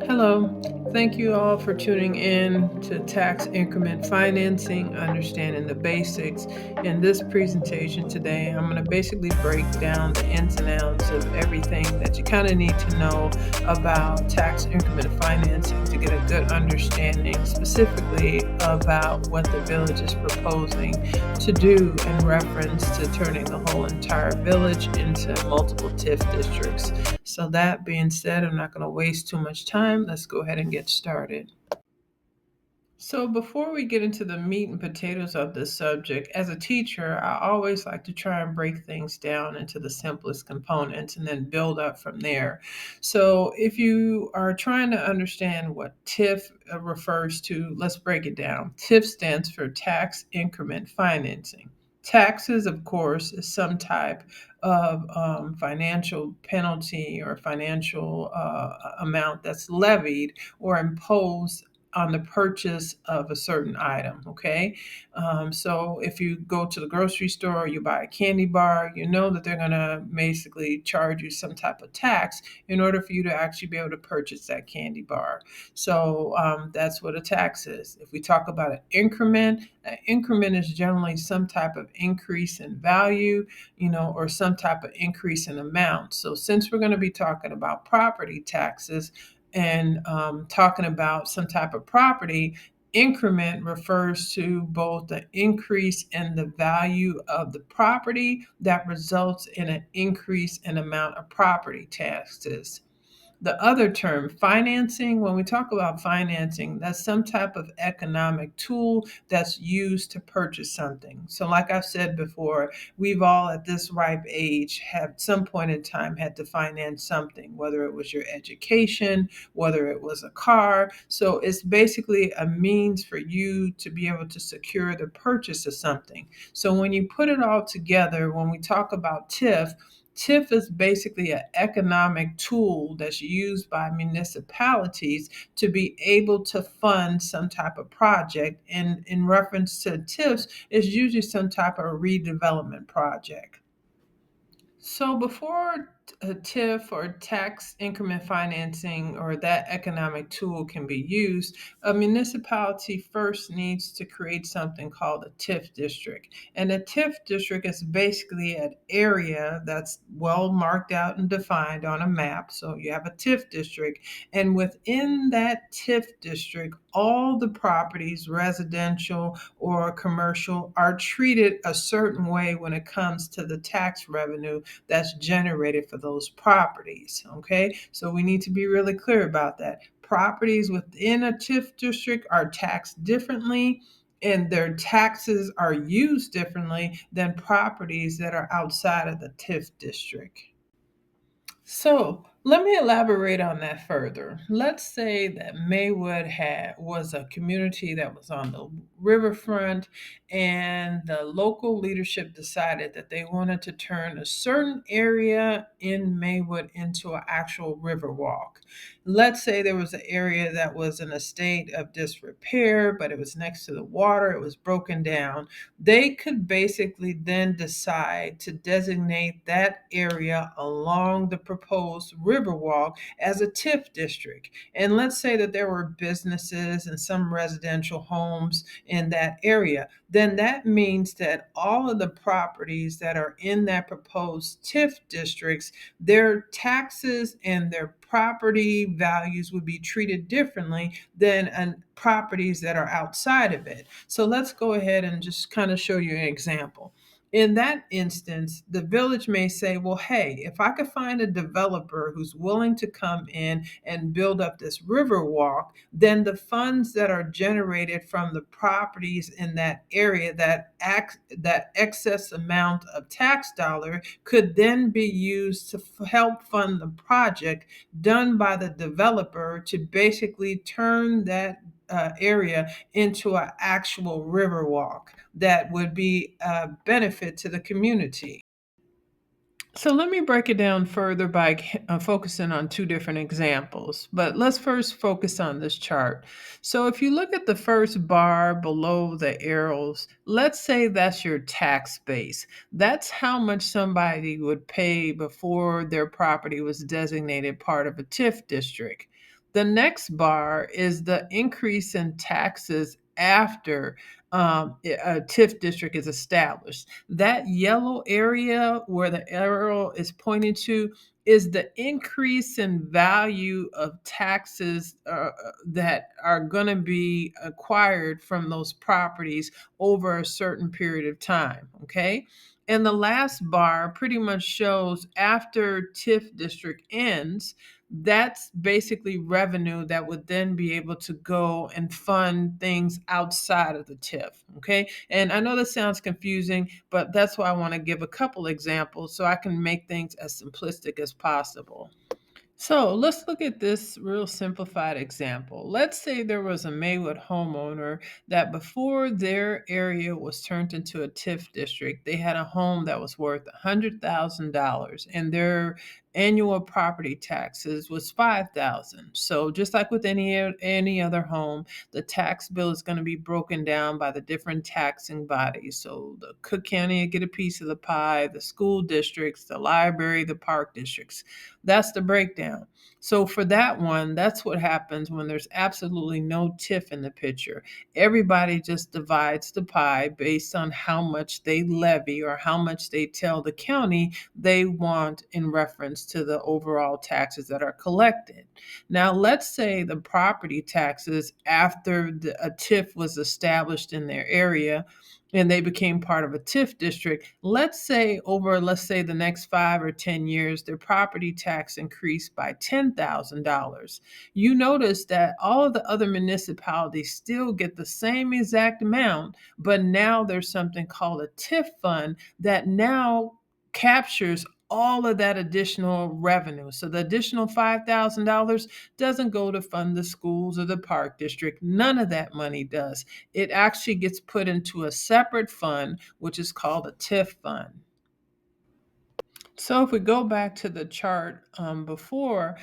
Hello. Thank you all for tuning in to Tax Increment Financing, Understanding the Basics. In this presentation today, I'm going to basically break down the ins and outs of everything that you kind of need to know about tax increment financing to get a good understanding, specifically about what the village is proposing to do in reference to turning the whole entire village into multiple TIF districts. So, that being said, I'm not going to waste too much time. Let's go ahead and get started. So, before we get into the meat and potatoes of this subject, as a teacher, I always like to try and break things down into the simplest components and then build up from there. So, if you are trying to understand what TIF refers to, let's break it down. TIF stands for Tax Increment Financing. Taxes, of course, is some type of financial penalty or financial amount that's levied or imposed on the purchase of a certain item. Okay. So if you go to the grocery store, you buy a candy bar, you know that they're going to basically charge you some type of tax in order for you to actually be able to purchase that candy bar. So that's what a tax is. If we talk about an increment is generally some type of increase in value, or some type of increase in amount. So since we're going to be talking about property taxes, and talking about some type of property, increment refers to both the increase in the value of the property that results in an increase in amount of property taxes. The other term, financing, when we talk about financing, that's some type of economic tool that's used to purchase something. So, like I've said before, we've all at this ripe age at some point in time had to finance something, whether it was your education, whether it was a car. So, it's basically a means for you to be able to secure the purchase of something. So, when you put it all together, when we talk about TIF is basically an economic tool that's used by municipalities to be able to fund some type of project. And in reference to TIFs, it's usually some type of redevelopment project. So before a TIF or tax increment financing or that economic tool can be used, a municipality first needs to create something called a TIF district. And a TIF district is basically an area that's well marked out and defined on a map. So you have a TIF district, and within that TIF district, all the properties, residential or commercial, are treated a certain way when it comes to the tax revenue that's generated for those properties. Okay, so we need to be really clear about that. Properties within a TIF district are taxed differently, and their taxes are used differently than properties that are outside of the TIF district. So let me elaborate on that further. Let's say that Maywood was a community that was on the riverfront, and the local leadership decided that they wanted to turn a certain area in Maywood into an actual river walk. Let's say there was an area that was in a state of disrepair, but it was next to the water, it was broken down. They could basically then decide to designate that area along the proposed Riverwalk as a TIF district. And let's say that there were businesses and some residential homes in that area. Then that means that all of the properties that are in that proposed TIF districts, their taxes and their property values would be treated differently than properties that are outside of it. So let's go ahead and just kind of show you an example. In that instance, the village may say, well, hey, if I could find a developer who's willing to come in and build up this river walk, then the funds that are generated from the properties in that area, that excess amount of tax dollar, could then be used to help fund the project done by the developer to basically turn that area into an actual river walk that would be a benefit to the community. So let me break it down further by focusing on two different examples. But let's first focus on this chart. So if you look at the first bar below the arrows, let's say that's your tax base. That's how much somebody would pay before their property was designated part of a TIF district. The next bar is the increase in taxes after a TIF district is established. That yellow area where the arrow is pointing to is the increase in value of taxes that are going to be acquired from those properties over a certain period of time. Okay. And the last bar pretty much shows after TIF district ends, that's basically revenue that would then be able to go and fund things outside of the TIF. Okay. And I know this sounds confusing, but that's why I want to give a couple examples so I can make things as simplistic as possible. So let's look at this real simplified example. Let's say there was a Maywood homeowner that before their area was turned into a TIF district, they had a home that was worth $100,000 and their annual property taxes was $5,000. So just like with any other home, the tax bill is going to be broken down by the different taxing bodies. So the Cook County will get a piece of the pie, the school districts, the library, the park districts. That's the breakdown. So for that one, that's what happens when there's absolutely no TIF in the picture. Everybody just divides the pie based on how much they levy or how much they tell the county they want in reference to the overall taxes that are collected. Now, let's say the property taxes after a TIF was established in their area and they became part of a TIF district. Let's say the next 5 or 10 years, their property tax increased by $10,000. You notice that all of the other municipalities still get the same exact amount, but now there's something called a TIF fund that now captures all of that additional revenue. So the additional $5,000 doesn't go to fund the schools or the park district. None of that money does. It actually gets put into a separate fund, which is called a TIF fund. So if we go back to the chart before,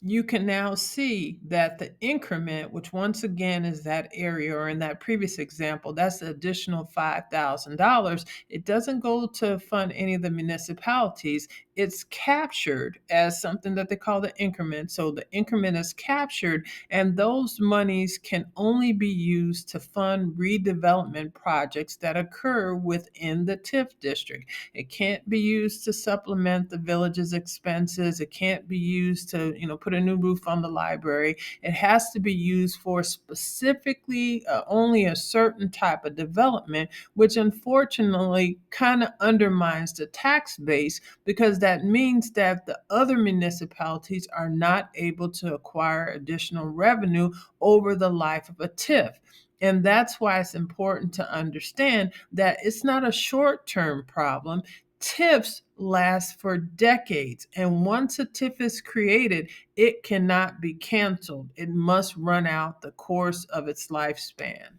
you can now see that the increment, which once again is that area, or in that previous example, that's the additional $5,000. It doesn't go to fund any of the municipalities. It's captured as something that they call the increment. So the increment is captured, and those monies can only be used to fund redevelopment projects that occur within the TIF district. It can't be used to supplement the village's expenses. It can't be used to, put a new roof on the library. It has to be used for specifically only a certain type of development, which unfortunately kind of undermines the tax base because that means that the other municipalities are not able to acquire additional revenue over the life of a TIF. And that's why it's important to understand that it's not a short term problem. TIFs last for decades. And once a TIF is created, it cannot be canceled. It must run out the course of its lifespan.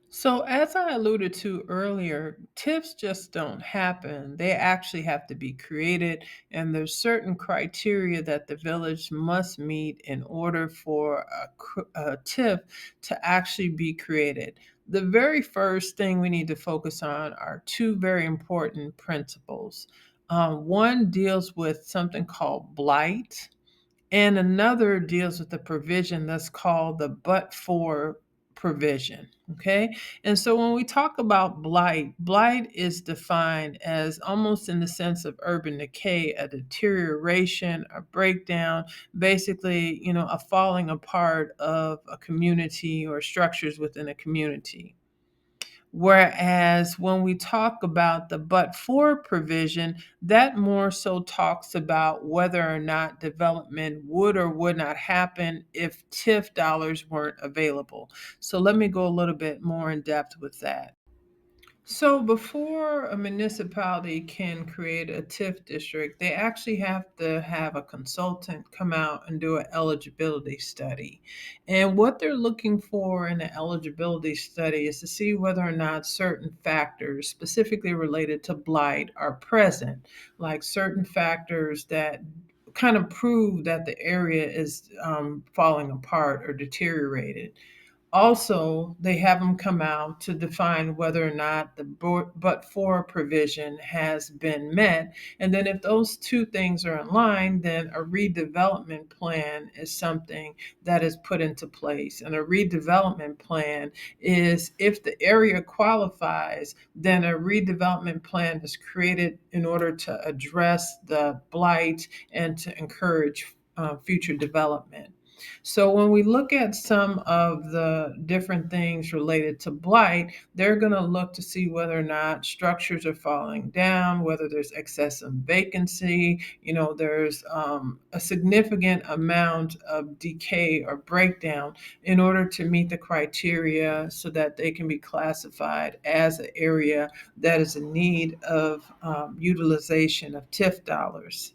So, as I alluded to earlier, TIFs just don't happen. They actually have to be created, and there's certain criteria that the village must meet in order for a TIF to actually be created. The very first thing we need to focus on are two very important principles. One deals with something called blight, and another deals with the provision that's called the but for provision. Okay. And so when we talk about blight, blight is defined as almost in the sense of urban decay, a deterioration, a breakdown, basically, a falling apart of a community or structures within a community. Whereas when we talk about the but for provision, that more so talks about whether or not development would or would not happen if TIF dollars weren't available. So let me go a little bit more in depth with that. So before a municipality can create a TIF district, they actually have to have a consultant come out and do an eligibility study. And what they're looking for in an eligibility study is to see whether or not certain factors, specifically related to blight, are present, like certain factors that kind of prove that the area is falling apart or deteriorated. Also, they have them come out to define whether or not the but for provision has been met. And then, if those two things are in line, then a redevelopment plan is something that is put into place. And a redevelopment plan is if the area qualifies, then a redevelopment plan is created in order to address the blight and to encourage future development. So when we look at some of the different things related to blight, they're going to look to see whether or not structures are falling down, whether there's excessive vacancy, there's a significant amount of decay or breakdown in order to meet the criteria so that they can be classified as an area that is in need of utilization of TIF dollars.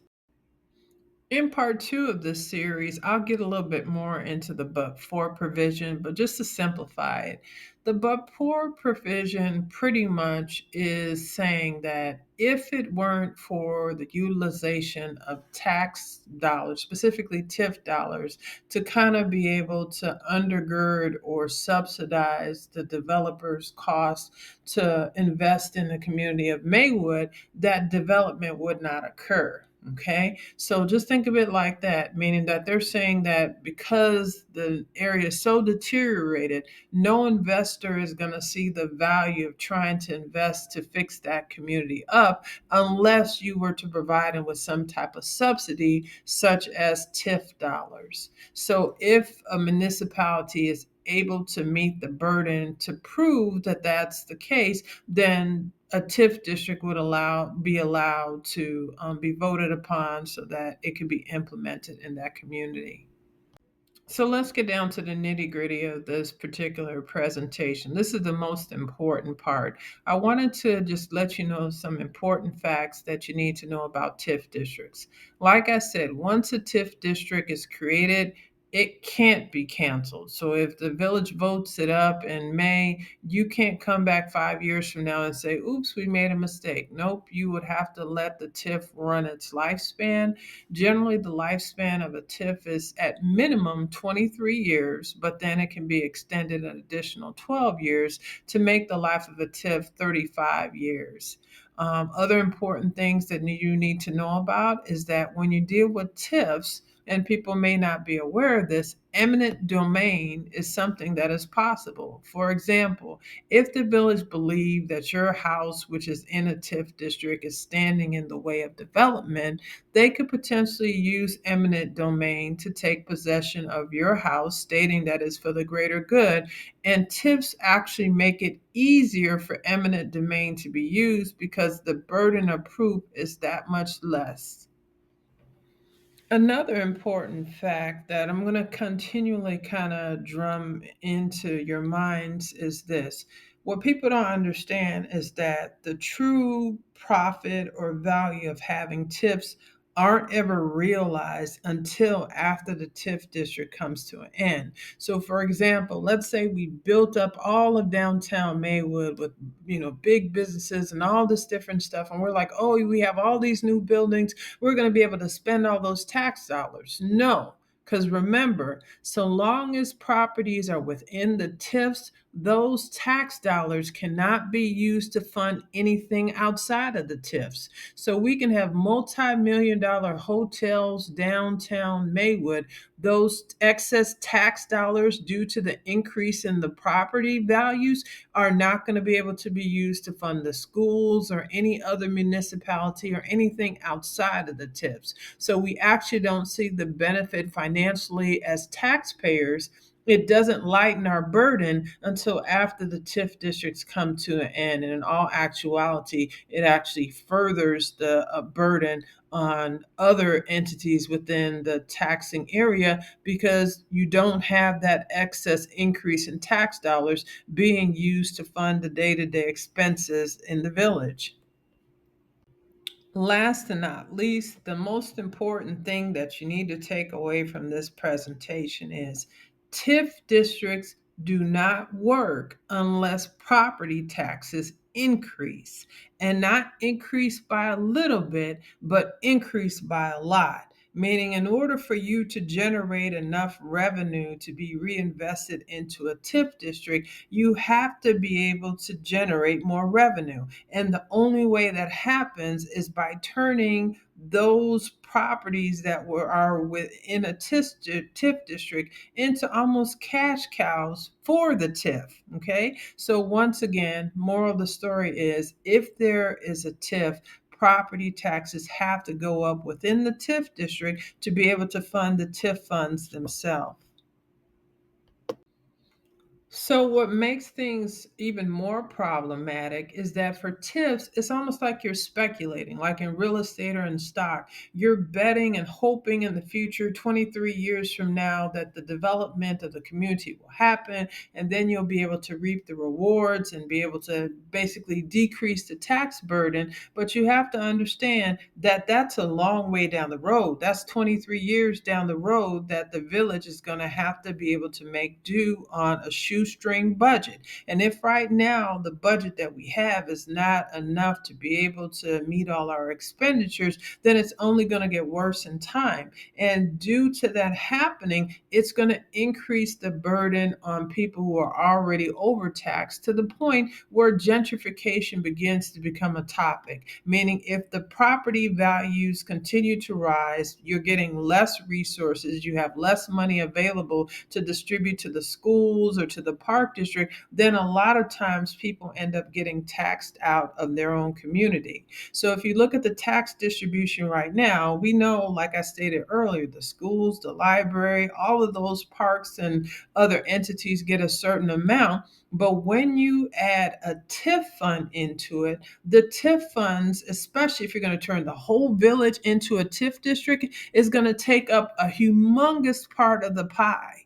In part two of this series, I'll get a little bit more into the but for provision, but just to simplify it, the but for provision pretty much is saying that if it weren't for the utilization of tax dollars, specifically TIF dollars, to kind of be able to undergird or subsidize the developer's cost to invest in the community of Maywood, that development would not occur. Okay, so just think of it like that, meaning that they're saying that because the area is so deteriorated, no investor is going to see the value of trying to invest to fix that community up unless you were to provide them with some type of subsidy, such as TIF dollars. So if a municipality is able to meet the burden to prove that that's the case, then a TIF district would be allowed to be voted upon so that it can be implemented in that community. So let's get down to the nitty gritty of this particular presentation. This is the most important part. I wanted to just let you know some important facts that you need to know about TIF districts. Like I said, once a TIF district is created, it can't be canceled. So if the village votes it up in May, you can't come back 5 years from now and say, oops, we made a mistake. Nope, you would have to let the TIF run its lifespan. Generally, the lifespan of a TIF is at minimum 23 years, but then it can be extended an additional 12 years to make the life of a TIF 35 years. Other important things that you need to know about is that when you deal with TIFs, and people may not be aware of this, eminent domain is something that is possible. For example, if the village believe that your house, which is in a TIF district, is standing in the way of development, they could potentially use eminent domain to take possession of your house, stating that it's for the greater good. And TIFs actually make it easier for eminent domain to be used because the burden of proof is that much less. Another important fact that I'm going to continually kind of drum into your minds is this. What people don't understand is that the true profit or value of having TIFs aren't ever realized until after the TIF district comes to an end. So for example, let's say we built up all of downtown Maywood with, big businesses and all this different stuff, and we're like, oh, we have all these new buildings, we're going to be able to spend all those tax dollars. No, because remember, so long as properties are within the TIFs, those tax dollars cannot be used to fund anything outside of the TIFs. So we can have multi-million dollar hotels downtown Maywood. Those excess tax dollars due to the increase in the property values are not going to be able to be used to fund the schools or any other municipality or anything outside of the TIFs. So we actually don't see the benefit financially as taxpayers. It doesn't lighten our burden until after the TIF districts come to an end. And in all actuality, it actually furthers the burden on other entities within the taxing area because you don't have that excess increase in tax dollars being used to fund the day to day expenses in the village. Last and not least, the most important thing that you need to take away from this presentation is TIF districts do not work unless property taxes increase, and not increase by a little bit, but increase by a lot. meaning in order for you to generate enough revenue to be reinvested into a TIF district, you have to be able to generate more revenue. And the only way that happens is by turning those properties that are within a TIF district into almost cash cows for the TIF. Okay, so once again, moral of the story is if there is a TIF, property taxes have to go up within the TIF district to be able to fund the TIF funds themselves. So, what makes things even more problematic is that for tips, it's almost like you're speculating, like in real estate or in stock. You're betting and hoping in the future, 23 years from now, that the development of the community will happen, and then you'll be able to reap the rewards and be able to basically decrease the tax burden. But you have to understand that that's a long way down the road. That's 23 years down the road that the village is going to have to be able to make do on a shoestring budget. And if right now the budget that we have is not enough to be able to meet all our expenditures, then it's only going to get worse in time. And due to that happening, it's going to increase the burden on people who are already overtaxed to the point where gentrification begins to become a topic. Meaning, if the property values continue to rise, you're getting less resources, you have less money available to distribute to the schools or to the park district, then a lot of times people end up getting taxed out of their own community. So if you look at the tax distribution right now, we know, like I stated earlier, the schools, the library, all of those parks and other entities get a certain amount. But when you add a TIF fund into it, the TIF funds, especially if you're going to turn the whole village into a TIF district, is going to take up a humongous part of the pie.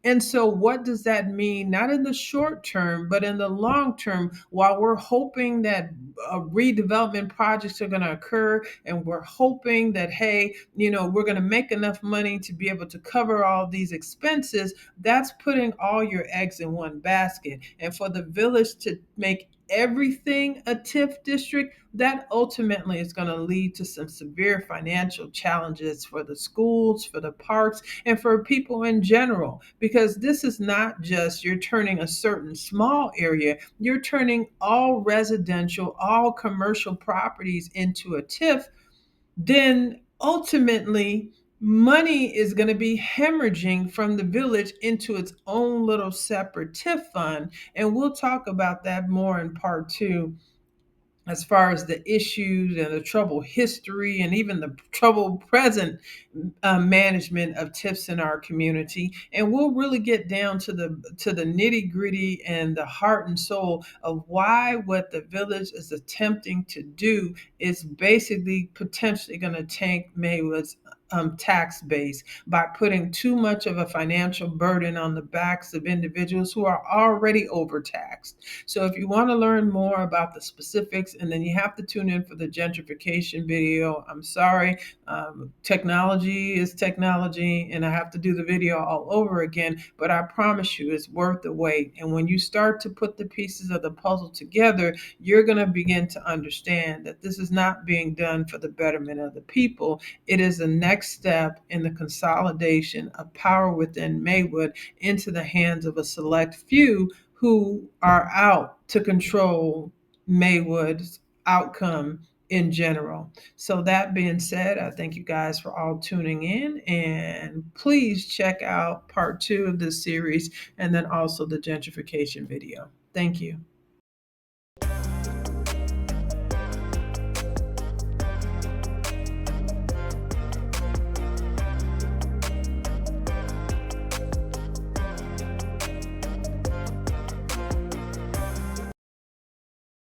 And so, what does that mean? Not in the short term, but in the long term, while we're hoping that redevelopment projects are going to occur and we're hoping that, hey, we're going to make enough money to be able to cover all these expenses, that's putting all your eggs in one basket. And for the village to make everything a TIF district, that ultimately is going to lead to some severe financial challenges for the schools, for the parks, and for people in general. Because this is not just you're turning a certain small area, you're turning all residential, all commercial properties into a TIF, then ultimately money is going to be hemorrhaging from the village into its own little separate TIF fund. And we'll talk about that more in part two as far as the issues and the troubled history and even the troubled present management of tips in our community. And we'll really get down to the nitty gritty and the heart and soul of why what the village is attempting to do is basically potentially going to tank Maywood's tax base by putting too much of a financial burden on the backs of individuals who are already overtaxed. So if you want to learn more about the specifics, and then you have to tune in for the gentrification video. I'm sorry, technology is technology, and I have to do the video all over again, but I promise you it's worth the wait. And when you start to put the pieces of the puzzle together, you're going to begin to understand that this is not being done for the betterment of the people. It is the next step in the consolidation of power within Maywood into the hands of a select few who are out to control Maywood's outcome in general. So, that being said, I thank you guys for all tuning in, and please check out part two of this series and then also the gentrification video. Thank you.